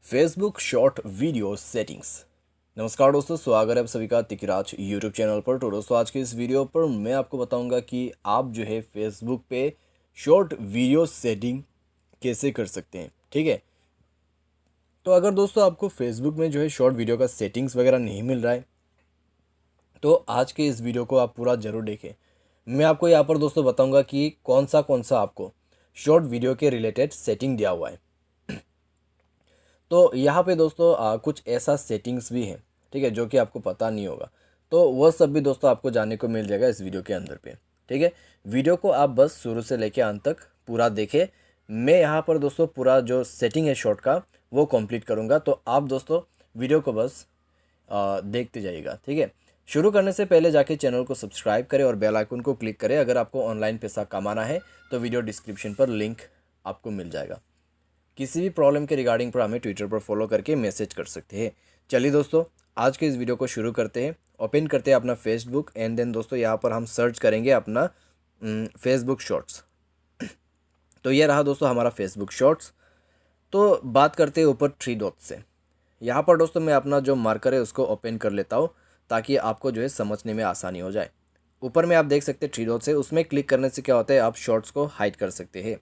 Facebook short video settings. नमस्कार दोस्तों, स्वागत है आप सभी का तिकराज यूट्यूब चैनल पर। तो दोस्तों आज के इस वीडियो पर मैं आपको बताऊंगा कि आप जो है फेसबुक पे शॉर्ट वीडियो सेटिंग कैसे कर सकते हैं। ठीक है, तो अगर दोस्तों आपको फेसबुक में जो है शॉर्ट वीडियो का सेटिंग्स वगैरह नहीं मिल रहा है तो आज के इस वीडियो को आप पूरा ज़रूर देखें। मैं आपको यहाँ पर दोस्तों बताऊँगा कि कौन सा आपको शॉर्ट वीडियो के रिलेटेड सेटिंग दिया हुआ है। तो यहाँ पे दोस्तों कुछ ऐसा सेटिंग्स भी है, ठीक है, जो कि आपको पता नहीं होगा। तो वह सब भी दोस्तों आपको जानने को मिल जाएगा इस वीडियो के अंदर पे। ठीक है, वीडियो को आप बस शुरू से लेके अंत तक पूरा देखें। मैं यहाँ पर दोस्तों पूरा जो सेटिंग है शॉर्ट का वो कंप्लीट करूँगा, तो आप दोस्तों वीडियो को बस देखते जाइएगा। ठीक है, शुरू करने से पहले जाके चैनल को सब्सक्राइब करें और बेल आइकन को क्लिक करें। अगर आपको ऑनलाइन पैसा कमाना है तो वीडियो डिस्क्रिप्शन पर लिंक आपको मिल जाएगा। किसी भी प्रॉब्लम के रिगार्डिंग पर हमें ट्विटर पर फॉलो करके मैसेज कर सकते हैं। चलिए दोस्तों आज के इस वीडियो को शुरू करते हैं। ओपन करते हैं अपना फेसबुक एंड देन दोस्तों यहाँ पर हम सर्च करेंगे अपना फेसबुक शॉर्ट्स। तो ये रहा दोस्तों हमारा फेसबुक शॉर्ट्स। तो बात करते हैं ऊपर थ्री डॉट से। यहाँ पर दोस्तों मैं अपना जो मार्कर है उसको ओपन कर लेता हूँ ताकि आपको जो है समझने में आसानी हो जाए। ऊपर में आप देख सकते हैं थ्री डॉट से, उसमें क्लिक करने से क्या होता है, आप शॉर्ट्स को हाइड कर सकते हैं।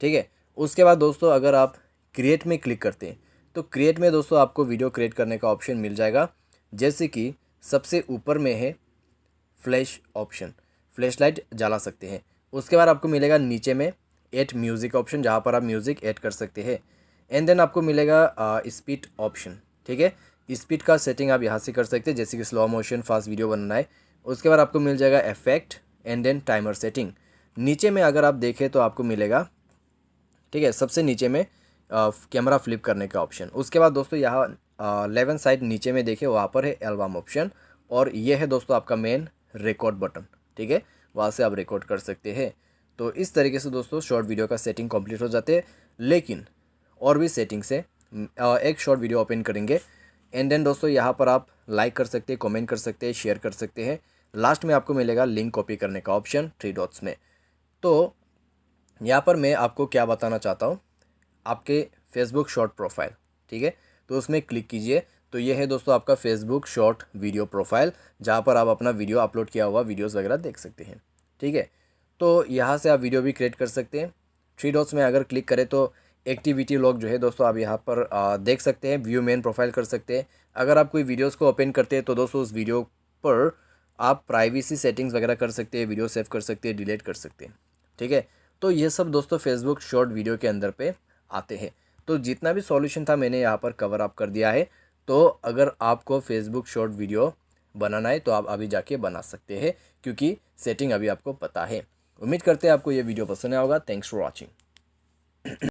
ठीक है, उसके बाद दोस्तों अगर आप क्रिएट में क्लिक करते हैं तो क्रिएट में दोस्तों आपको वीडियो क्रिएट करने का ऑप्शन मिल जाएगा। जैसे कि सबसे ऊपर में है फ्लैश ऑप्शन, फ्लैश लाइट जला सकते हैं। उसके बाद आपको मिलेगा नीचे में ऐड म्यूज़िक ऑप्शन, जहाँ पर आप म्यूज़िक ऐड कर सकते हैं। एंड देन आपको मिलेगा स्पीड ऑप्शन। ठीक है, स्पीड का सेटिंग आप यहाँ से कर सकते हैं, जैसे कि स्लो मोशन फास्ट वीडियो बनना है। उसके बाद आपको मिल जाएगा effect and then timer setting. नीचे में अगर आप देखें तो आपको मिलेगा, ठीक है, सबसे नीचे में कैमरा फ्लिप करने का ऑप्शन। उसके बाद दोस्तों यहाँ लेवन साइड नीचे में देखें वहाँ पर है एल्बम ऑप्शन, और ये है दोस्तों आपका मेन रिकॉर्ड बटन। ठीक है, वहाँ से आप रिकॉर्ड कर सकते हैं। तो इस तरीके से दोस्तों शॉर्ट वीडियो का सेटिंग कंप्लीट हो जाते हैं। लेकिन और भी सेटिंग्स है। एक शॉर्ट वीडियो ओपन करेंगे एंड देन दोस्तों यहाँ पर आप लाइक कर सकते हैं, कमेंट कर सकते हैं, शेयर कर सकते हैं। लास्ट में आपको मिलेगा लिंक कॉपी करने का ऑप्शन थ्री डॉट्स में। तो यहाँ पर मैं आपको क्या बताना चाहता हूँ, आपके फेसबुक शॉर्ट प्रोफाइल, ठीक है, तो उसमें क्लिक कीजिए। तो ये है दोस्तों आपका फेसबुक शॉर्ट वीडियो प्रोफाइल, जहाँ पर आप अपना वीडियो अपलोड किया हुआ वीडियोस वगैरह देख सकते हैं। ठीक है, तो यहाँ से आप वीडियो भी क्रिएट कर सकते हैं। थ्री डॉट्स में अगर क्लिक करें तो एक्टिविटी लॉग जो है दोस्तों आप यहाँ पर देख सकते हैं। व्यू मेन प्रोफाइल कर सकते हैं। अगर आप कोई वीडियोज़ को ओपन करते हैं तो दोस्तों उस वीडियो पर आप प्राइवेसी सेटिंग्स वगैरह कर सकते हैं, वीडियो सेव कर सकते हैं, डिलीट कर सकते हैं। ठीक है, तो ये सब दोस्तों फेसबुक शॉर्ट वीडियो के अंदर पे आते हैं। तो जितना भी सॉल्यूशन था मैंने यहाँ पर कवर अप कर दिया है। तो अगर आपको फेसबुक शॉर्ट वीडियो बनाना है तो आप अभी जाके बना सकते हैं, क्योंकि सेटिंग अभी आपको पता है। उम्मीद करते हैं आपको ये वीडियो पसंद आया होगा। Thanks for watching.